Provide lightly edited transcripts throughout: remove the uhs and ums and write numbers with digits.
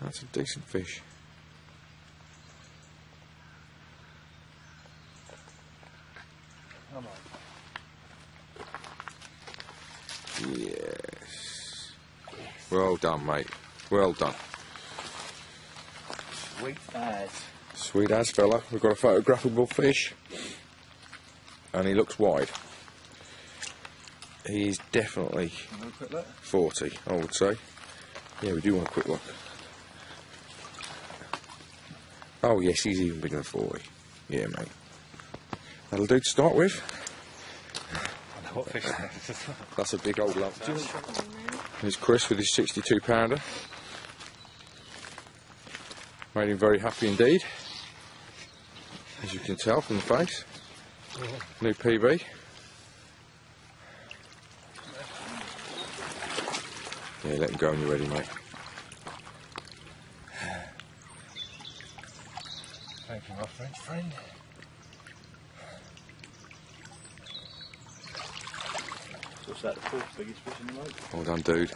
That's a decent fish. Come on. Yes. Well done, mate. Well done. Sweet as. Sweet as, fella. We've got a photographable fish. And he looks wide. He's definitely 40, I would say. Yeah, we do want a quick look. Oh yes, he's even bigger than 40. Yeah, mate. That'll do to start with. I know what fish that is. That's a big old lump. There's Chris with his 62 pounder. Made him very happy indeed. As you can tell from the face. New PB. Yeah, let him go when you're ready, mate. Thank you, my French friend. What's that, the fourth biggest fish in the lake? Well done, dude.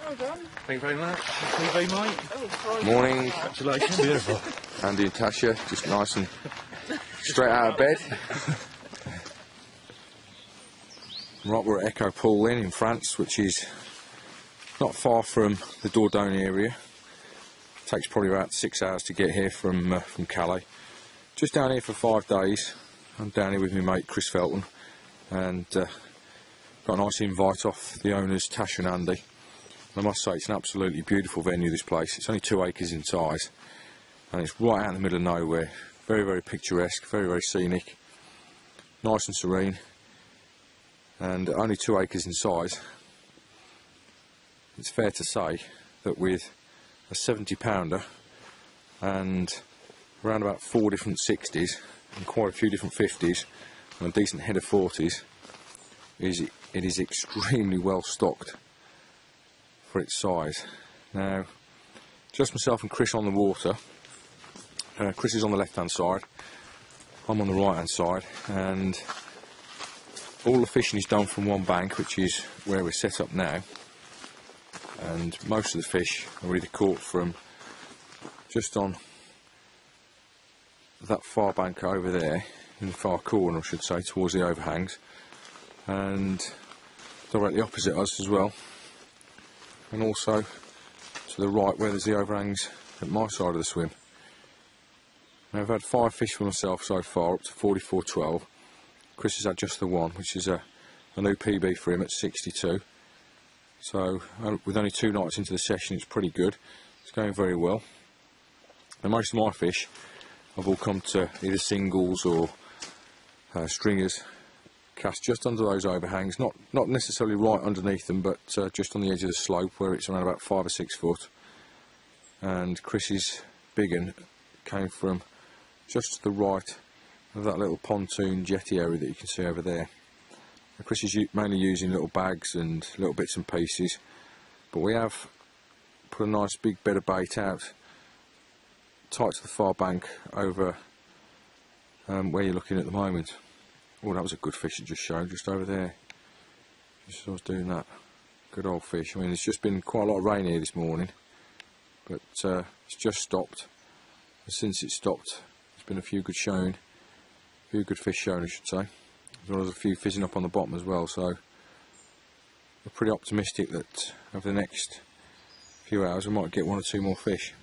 Well done. Thank you very much. PB, mate. Oh, Morning. Congratulations. Beautiful. Andy and Tasha, just nice and straight out of bed. Right, we're at Echo Pool in France, which is not far from the Dordogne area. Takes probably about 6 hours to get here from Calais. Just down here for 5 days. I'm down here with my mate Chris Felton, and got a nice invite off the owners, Tasha and Andy. And I must say, it's an absolutely beautiful venue, this place. It's only 2 acres in size, and it's right out in the middle of nowhere. Very, very picturesque, very, very scenic, nice and serene, and only 2 acres in size. It's fair to say that with a 70 pounder and around about 4 different 60s and quite a few different 50s and a decent head of 40s, it is extremely well stocked for its size. Now, just myself and Chris on the water. Chris is on the left hand side, I'm on the right hand side, and all the fishing is done from one bank, which is where we're set up now. And most of the fish are either caught from just on that far bank over there, in the far corner I should say, towards the overhangs, and directly opposite us as well, and also to the right where there's the overhangs at my side of the swim. Now, I've had 5 fish for myself so far, up to 44.12. Chris has had just the one, which is a new PB for him at 62. So, with only 2 nights into the session, it's pretty good. It's going very well. And most of my fish have all come to either singles or stringers, cast just under those overhangs, not necessarily right underneath them, but just on the edge of the slope where it's around about 5 or 6 foot. And Chris's big one came from just to the right of that little pontoon jetty area that you can see over there. Chris is mainly using little bags and little bits and pieces, but we have put a nice big bed of bait out tight to the far bank over where you're looking at the moment. Oh, that was a good fish it just showed, just over there. Just as I was doing that. Good old fish. I mean, it's just been quite a lot of rain here this morning, but it's just stopped. And since it stopped, there's been a few good showing, a few good fish shown I should say. As well as a few fizzing up on the bottom as well, so we're pretty optimistic that over the next few hours we might get 1 or 2 more fish.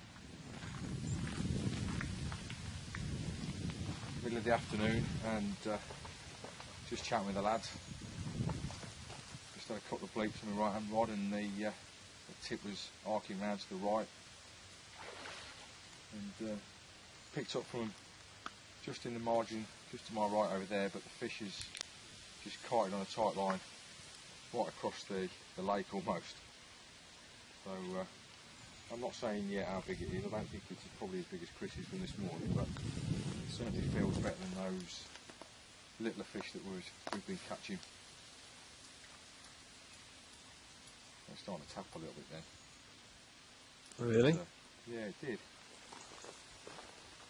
Middle of the afternoon, and just chatting with the lads. Just had a couple of bleeps on the right hand rod, and the tip was arcing round to the right, and picked up from just in the margin, just to my right over there, but the fish is just kited on a tight line right across the lake almost. So I'm not saying yet how big it is. I don't think it's probably as big as Chris's from this morning, but it certainly feels better than those littler fish that we've been catching. It's starting to tap a little bit then. Really? But, yeah, it did.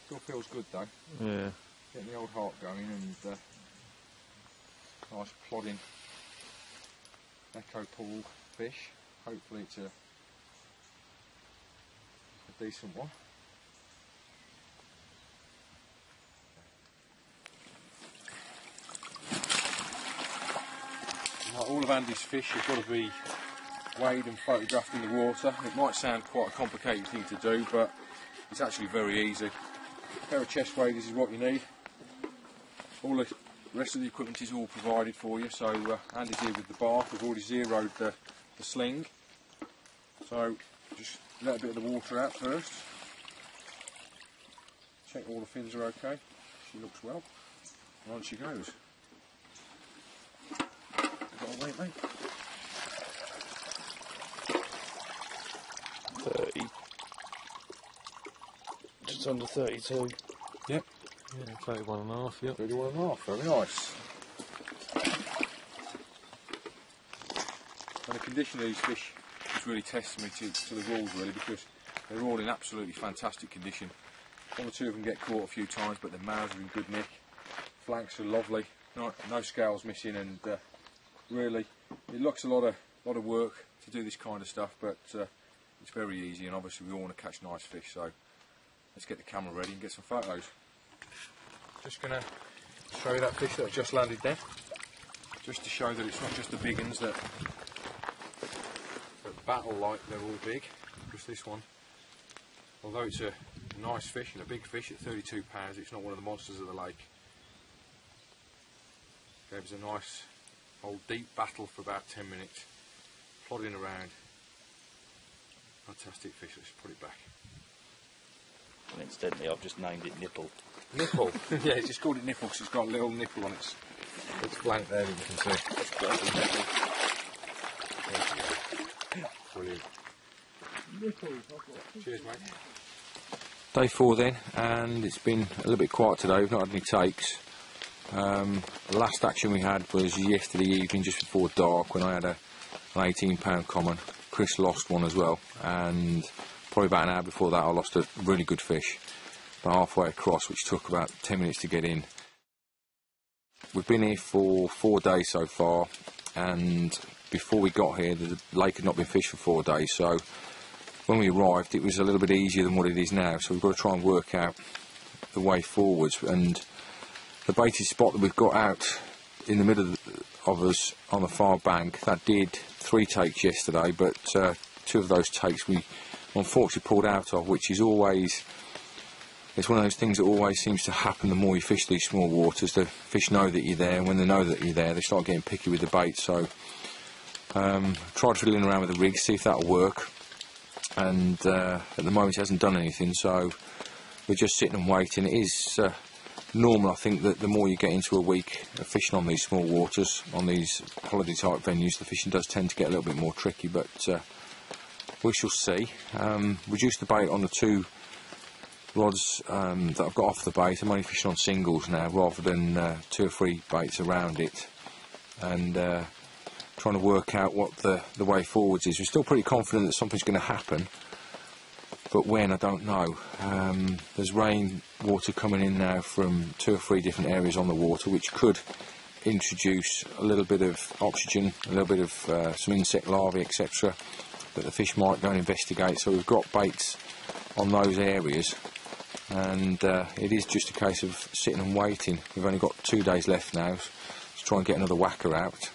Still feels good though. Yeah. Getting the old heart going, and nice plodding Echo Pool fish. Hopefully it's a a decent one. Like all of Andy's fish have got to be weighed and photographed in the water. It might sound quite a complicated thing to do, but it's actually very easy. A pair of chest waders is what you need. All the rest of the equipment is all provided for you. So Andy's here with the bark. We've already zeroed the sling. So just let a bit of the water out first. Check all the fins are okay. She looks well. And on she goes. Got a weight, mate? 30. Just under 32. Yep. Yeah, 31 and a half, yep. 31 and a half, very nice. And the condition of these fish is really testament to the rules, really, because they're all in absolutely fantastic condition. One or two of them get caught a few times, but their mouths are in good nick. Flanks are lovely, no scales missing, and really, it looks a lot of work to do this kind of stuff, but it's very easy, and obviously we all want to catch nice fish, so let's get the camera ready and get some photos. Just going to show you that fish that I've just landed there, just to show that it's not just the big ones that battle like they're all big, because this one, although it's a nice fish and a big fish at 32 pounds, it's not one of the monsters of the lake. Gave us a nice old deep battle for about 10 minutes, plodding around. Fantastic fish. Let's put it back. And incidentally, I've just named it Nipple. Nipple? Yeah, it's just called it Nipple because it's got a little nipple on its flank there that you can see. Brilliant. Cheers, mate. Day 4 then, and it's been a little bit quiet today. We've not had any takes. The last action we had was yesterday evening, just before dark, when I had an 18-pound common. Chris lost one as well, and probably about an hour before that I lost a really good fish, about halfway across, which took about 10 minutes to get in. We've been here for 4 days so far, and before we got here the lake had not been fished for 4 days, so when we arrived it was a little bit easier than what it is now, so we've got to try and work out the way forwards. And the baited spot that we've got out in the middle of us on the far bank, that did 3 takes yesterday, but 2 of those takes we unfortunately pulled out of, which is always, it's one of those things that always seems to happen the more you fish these small waters. The fish know that you're there, and when they know that you're there they start getting picky with the bait. So tried fiddling around with the rig, see if that'll work, and at the moment it hasn't done anything, so we're just sitting and waiting. It is normal, I think, that the more you get into a week of fishing on these small waters, on these holiday type venues, the fishing does tend to get a little bit more tricky, but we shall see. Reduced the bait on the 2 rods that I've got off the bait. I'm only fishing on singles now rather than 2 or 3 baits around it, and trying to work out what the way forwards is. We're still pretty confident that something's going to happen, but when, I don't know. There's rain water coming in now from 2 or 3 different areas on the water, which could introduce a little bit of oxygen, a little bit of some insect larvae, etc., that the fish might go and investigate. So we've got baits on those areas, and it is just a case of sitting and waiting. We've only got 2 days left now to try and get another whacker out,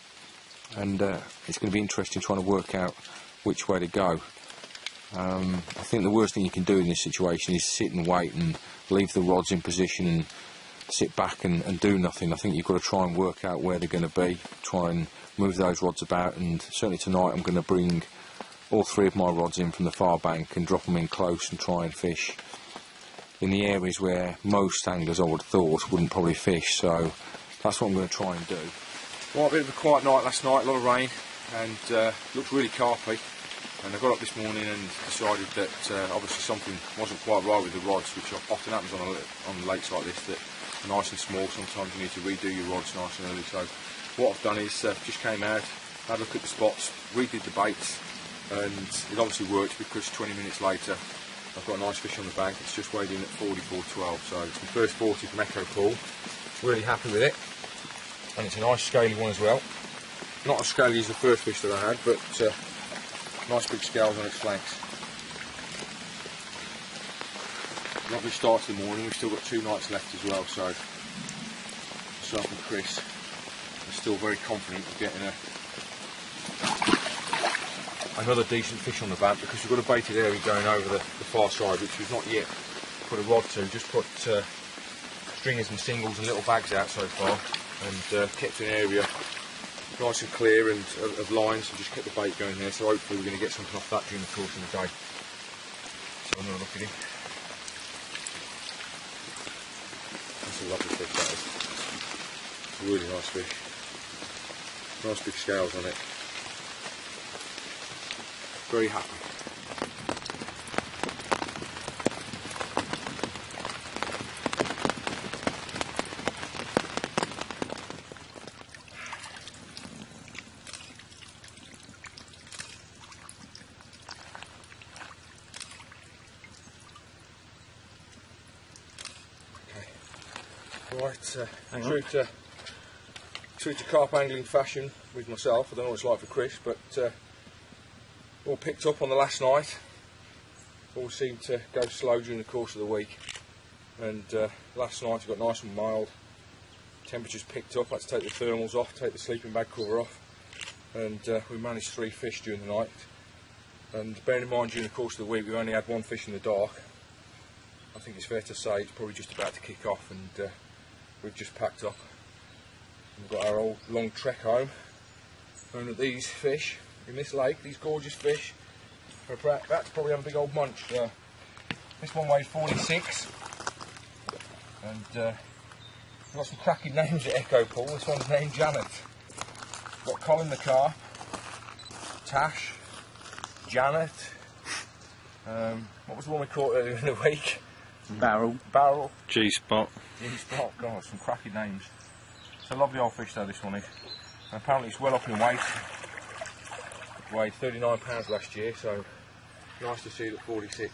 and it's going to be interesting trying to work out which way to go. I think the worst thing you can do in this situation is sit and wait and leave the rods in position and sit back and do nothing. I think you've got to try and work out where they're going to be, try and move those rods about, and certainly tonight I'm going to bring all 3 of my rods in from the far bank and drop them in close and try and fish in the areas where most anglers, I would have thought, wouldn't probably fish. So that's what I'm going to try and do. Well, a bit of a quiet night last night, a lot of rain, and looked really carpy. And I got up this morning and decided that obviously something wasn't quite right with the rods, which often happens on lakes like this, that are nice and small. Sometimes you need to redo your rods nice and early. So what I've done is just came out, had a look at the spots, redid the baits, and it obviously worked, because 20 minutes later I've got a nice fish on the bank. It's just weighed in at 44.12, so it's my first 40 from Echo Pool. Really happy with it, and it's a nice scaly one as well. Not as scaly as the first fish that I had, but nice big scales on its flanks. Lovely start to the morning. We've still got 2 nights left as well, so myself and Chris are still very confident of getting another decent fish on the bank, because we've got a baited area going over the far side, which we've not yet put a rod to. Just put stringers and singles and little bags out so far, and kept an area nice and clear and of lines, and just kept the bait going there. So hopefully we're going to get something off that during the course of the day. So I'm going to look at him. That's a lovely fish, that is. It's a really nice fish. Nice big scales on it. Very happy. Right, true to carp angling fashion with myself. I don't know what it's like for Chris, but all picked up on the last night. All seemed to go slow during the course of the week, and last night it got nice and mild. Temperatures picked up. I had to take the thermals off, take the sleeping bag cover off, and we managed 3 fish during the night. And bearing in mind, during the course of the week we only had 1 fish in the dark. I think it's fair to say it's probably just about to kick off, and we've just packed up. We've got our old long trek home, and these fish in this lake, these gorgeous fish, are about to probably have a big old munch. This one weighs 46, and we've got some cracking names at Echo Pool. This one's named Janet. We've got Colin the Carp, Tash, Janet, what was the one we caught earlier in the week? Barrel. G-spot. G-spot. God, some cracking names. It's a lovely old fish though, this one is. And apparently it's well up in weight. It weighed 39 pounds last year, so nice to see that 46